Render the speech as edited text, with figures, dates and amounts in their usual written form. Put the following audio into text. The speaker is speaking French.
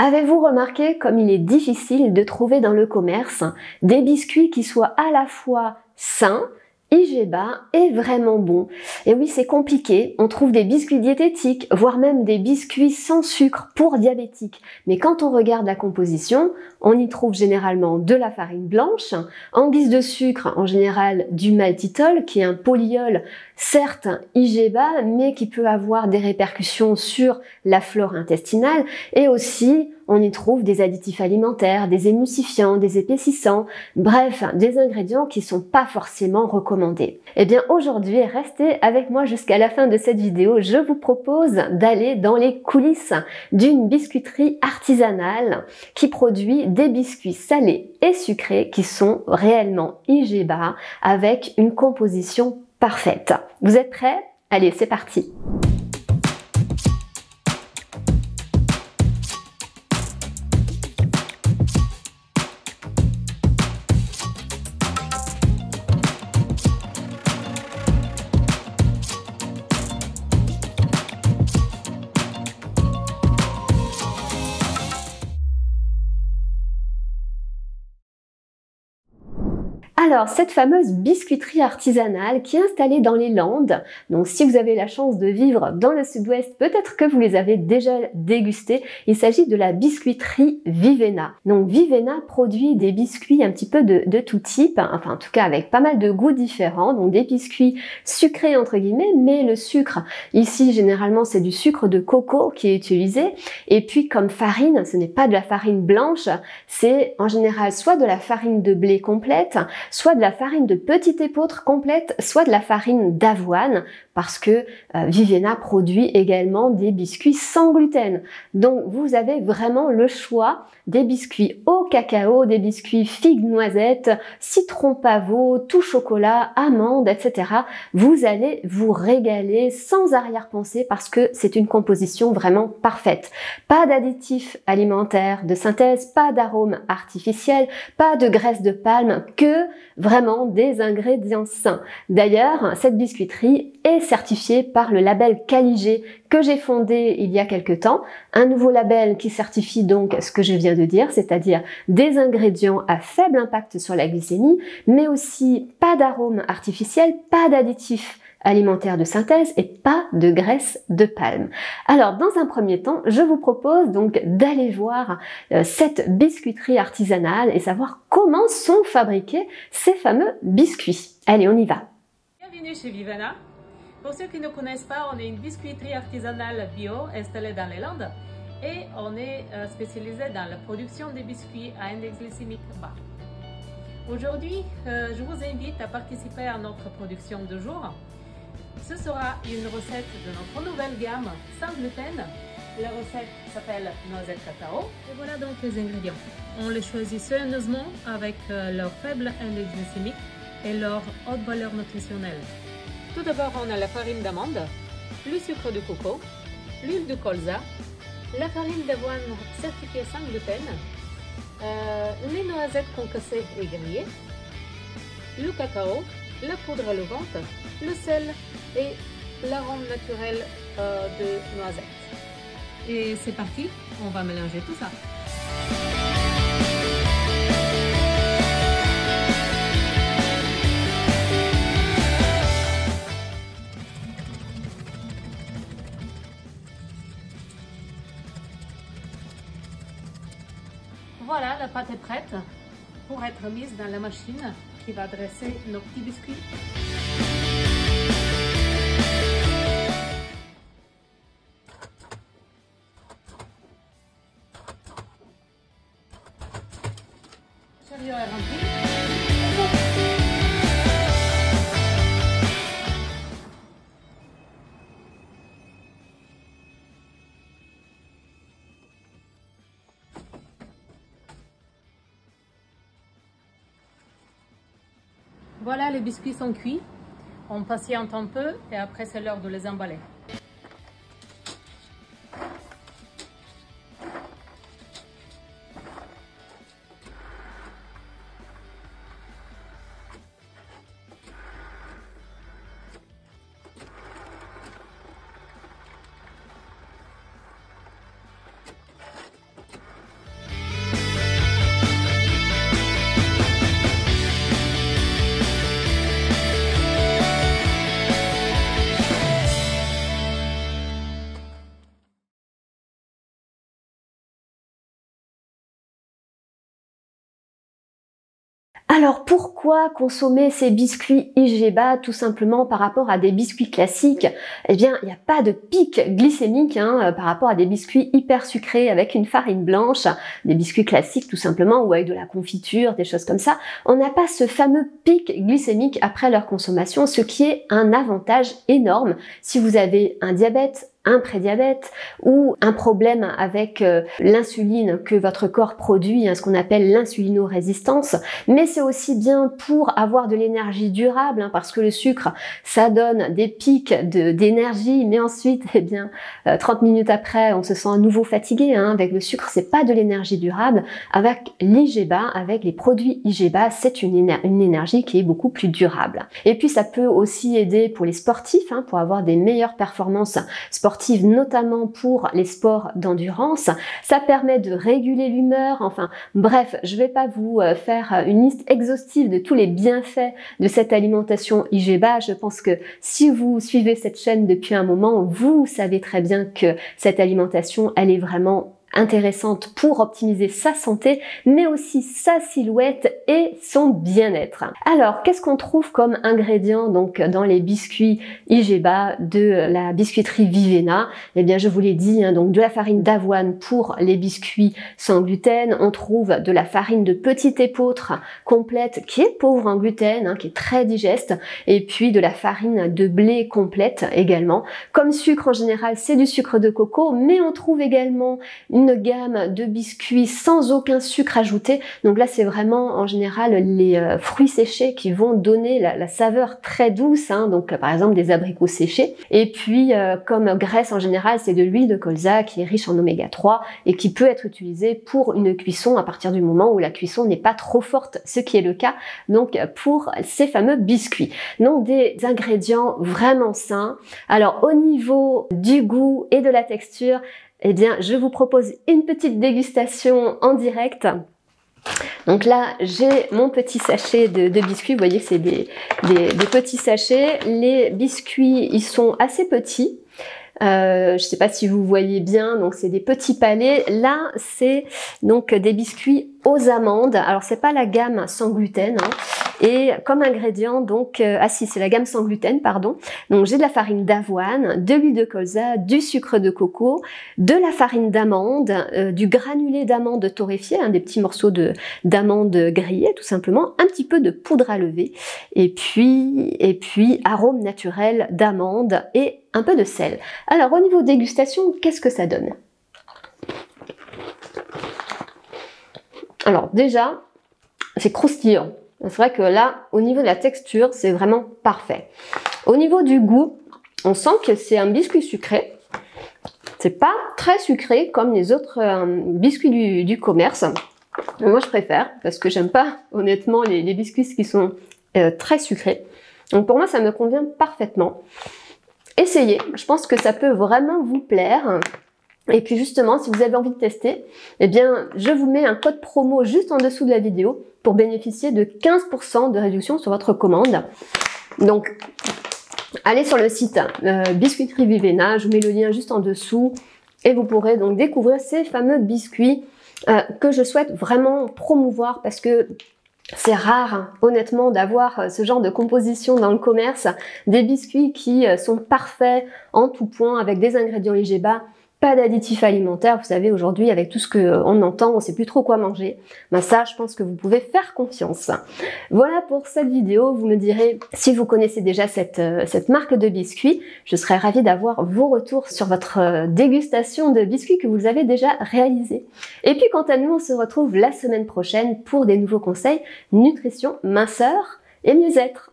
Avez-vous remarqué comme il est difficile de trouver dans le commerce des biscuits qui soient à la fois sains, IG bas et vraiment bons? Et oui, c'est compliqué. On trouve des biscuits diététiques, voire même des biscuits sans sucre pour diabétiques. Mais quand on regarde la composition, on y trouve généralement de la farine blanche, en guise de sucre, en général du maltitol, qui est un polyol, certes IG bas, mais qui peut avoir des répercussions sur la flore intestinale, et aussi on y trouve des additifs alimentaires, des émulsifiants, des épaississants, bref, des ingrédients qui sont pas forcément recommandés. Eh bien aujourd'hui, restez avec moi jusqu'à la fin de cette vidéo. Je vous propose d'aller dans les coulisses d'une biscuiterie artisanale qui produit des biscuits salés et sucrés qui sont réellement IG bas avec une composition parfaite. Vous êtes prêts? Allez, c'est parti! Alors, cette fameuse biscuiterie artisanale qui est installée dans les Landes, donc si vous avez la chance de vivre dans le sud-ouest, peut-être que vous les avez déjà dégustés, il s'agit de la biscuiterie Vivena. Donc Vivena produit des biscuits un petit peu de tout type, enfin en tout cas avec pas mal de goûts différents, donc des biscuits sucrés entre guillemets, mais le sucre, ici généralement c'est du sucre de coco qui est utilisé, et puis comme farine, ce n'est pas de la farine blanche, c'est en général soit de la farine de blé complète, soit de la farine de petit épeautre complète, soit de la farine d'avoine, parce que Vivena produit également des biscuits sans gluten. Donc vous avez vraiment le choix des biscuits au cacao, des biscuits figues noisettes, citron pavot, tout chocolat, amandes, etc. Vous allez vous régaler sans arrière-pensée parce que c'est une composition vraiment parfaite. Pas d'additifs alimentaires de synthèse, pas d'arômes artificiels, pas de graisse de palme, que vraiment des ingrédients sains. D'ailleurs, cette biscuiterie est certifiée par le label Caligé que j'ai fondé il y a quelque temps, un nouveau label qui certifie donc ce que je viens de dire, c'est-à-dire des ingrédients à faible impact sur la glycémie, mais aussi pas d'arômes artificiels, pas d'additifs alimentaire de synthèse et pas de graisse de palme. Alors dans un premier temps, je vous propose donc d'aller voir cette biscuiterie artisanale et savoir comment sont fabriqués ces fameux biscuits. Allez, on y va. Bienvenue chez Vivena. Pour ceux qui ne connaissent pas, on est une biscuiterie artisanale bio installée dans les Landes et on est spécialisé dans la production des biscuits à index glycémique bas. Aujourd'hui, je vous invite à participer à notre production de jour. Ce sera une recette de notre nouvelle gamme sans gluten. La recette s'appelle noisette cacao. Et voilà donc les ingrédients. On les choisit soigneusement avec leur faible index glycémique et leur haute valeur nutritionnelle. Tout d'abord, on a la farine d'amande, le sucre de coco, l'huile de colza, la farine d'avoine certifiée sans gluten, les noisettes concassées et grillées, le cacao, la poudre levante, le sel et l'arôme naturel de noisette. Et c'est parti, on va mélanger tout ça. Voilà, la pâte est prête pour être mise dans la machine qui va dresser nos petits biscuits. Le chariot est rempli. Voilà, les biscuits sont cuits. On patiente un peu et après c'est l'heure de les emballer. Alors pourquoi consommer ces biscuits IGBA tout simplement par rapport à des biscuits classiques? Eh bien, il n'y a pas de pic glycémique par rapport à des biscuits hyper sucrés avec une farine blanche, des biscuits classiques tout simplement ou avec de la confiture, des choses comme ça. On n'a pas ce fameux pic glycémique après leur consommation, ce qui est un avantage énorme si vous avez un diabète, un prédiabète ou un problème avec l'insuline que votre corps produit, ce qu'on appelle l'insulinorésistance. Mais c'est aussi bien pour avoir de l'énergie durable, parce que le sucre, ça donne des pics d'énergie, mais ensuite, 30 minutes après, on se sent à nouveau fatigué. Avec le sucre, c'est pas de l'énergie durable. Avec l'IGBA, avec les produits IGBA, c'est une énergie qui est beaucoup plus durable. Et puis, ça peut aussi aider pour les sportifs, pour avoir des meilleures performances sportives, notamment pour les sports d'endurance. Ça permet de réguler l'humeur. Enfin, bref, je vais pas vous faire une liste exhaustive de tous les bienfaits de cette alimentation IGBA. Je pense que si vous suivez cette chaîne depuis un moment, vous savez très bien que cette alimentation, elle est vraiment intéressante pour optimiser sa santé, mais aussi sa silhouette et son bien-être. Alors, qu'est-ce qu'on trouve comme ingrédients donc dans les biscuits IGBA de la biscuiterie Vivena? Eh bien, je vous l'ai dit, donc de la farine d'avoine pour les biscuits sans gluten. On trouve de la farine de petit épeautre complète qui est pauvre en gluten, qui est très digeste, et puis de la farine de blé complète également. Comme sucre en général, c'est du sucre de coco, mais on trouve également une gamme de biscuits sans aucun sucre ajouté. Donc là, c'est vraiment en général les fruits séchés qui vont donner la saveur très douce. Donc par exemple des abricots séchés. Et puis comme graisse en général, c'est de l'huile de colza qui est riche en oméga 3 et qui peut être utilisée pour une cuisson à partir du moment où la cuisson n'est pas trop forte, ce qui est le cas donc pour ces fameux biscuits. Donc des ingrédients vraiment sains. Alors au niveau du goût et de la texture, eh bien, je vous propose une petite dégustation en direct. Donc là, j'ai mon petit sachet de biscuits. Vous voyez que c'est des petits sachets. Les biscuits, ils sont assez petits. Je ne sais pas si vous voyez bien, donc c'est des petits palets. Là, c'est donc des biscuits aux amandes. Alors, c'est pas la gamme sans gluten. Et comme ingrédient, donc, c'est la gamme sans gluten, pardon. Donc, j'ai de la farine d'avoine, de l'huile de colza, du sucre de coco, de la farine d'amande, du granulé d'amande torréfié, des petits morceaux d'amande grillées, tout simplement, un petit peu de poudre à lever, et puis arôme naturel d'amande et un peu de sel. Alors, au niveau dégustation, qu'est-ce que ça donne? Alors, déjà, c'est croustillant. C'est vrai que là, au niveau de la texture, c'est vraiment parfait. Au niveau du goût, on sent que c'est un biscuit sucré. C'est pas très sucré comme les autres biscuits du commerce. Moi, je préfère parce que j'aime pas honnêtement les biscuits qui sont très sucrés. Donc pour moi, ça me convient parfaitement. Essayez, je pense que ça peut vraiment vous plaire. Et puis justement, si vous avez envie de tester, eh bien, je vous mets un code promo juste en dessous de la vidéo pour bénéficier de 15% de réduction sur votre commande. Donc, allez sur le site Biscuiterie Vivena, je vous mets le lien juste en dessous et vous pourrez donc découvrir ces fameux biscuits que je souhaite vraiment promouvoir parce que c'est rare, honnêtement, d'avoir ce genre de composition dans le commerce, des biscuits qui sont parfaits en tout point avec des ingrédients IGBA. Pas d'additifs alimentaires, vous savez, aujourd'hui, avec tout ce qu'on entend, on ne sait plus trop quoi manger. Ben ça, je pense que vous pouvez faire confiance. Voilà pour cette vidéo. Vous me direz si vous connaissez déjà cette marque de biscuits. Je serais ravie d'avoir vos retours sur votre dégustation de biscuits que vous avez déjà réalisé. Et puis, quant à nous, on se retrouve la semaine prochaine pour des nouveaux conseils nutrition, minceur et mieux-être.